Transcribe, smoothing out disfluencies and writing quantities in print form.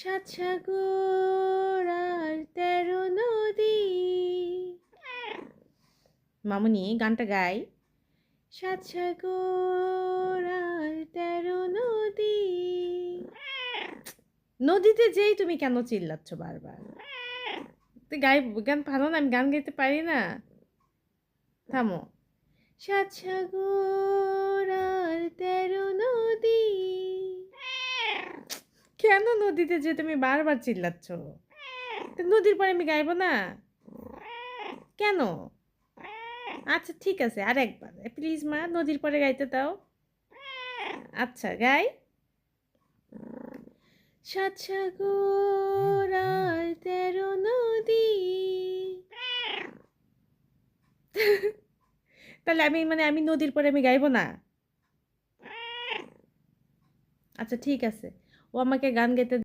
সাত সাগর আর 13 নদী। মামুনি গানটা গাই। সাত সাগর আর 13 নদী। নদীতে যেই তুমি কেন চিল্লাচ্ছ বারবার? তুই গান ভালো না, আমি গান গাইতে পারি না। থামো। সাত সাগর আর 13 নদী। কেন নদীতে যে তুমি বারবার চিল্লাচ্ছ? তো নদীর পরে আমি গাইবো না কেন? আচ্ছা ঠিক আছে, আর একবার প্লিজ মা, নদীর পরে গাইতে দাও। আচ্ছা গাই। সাত সাগর আর 13 নদী। তাহলে আমি নদীর পরে আমি গাইবো না? আচ্ছা ঠিক আছে, ও আমাকে গান গাইতে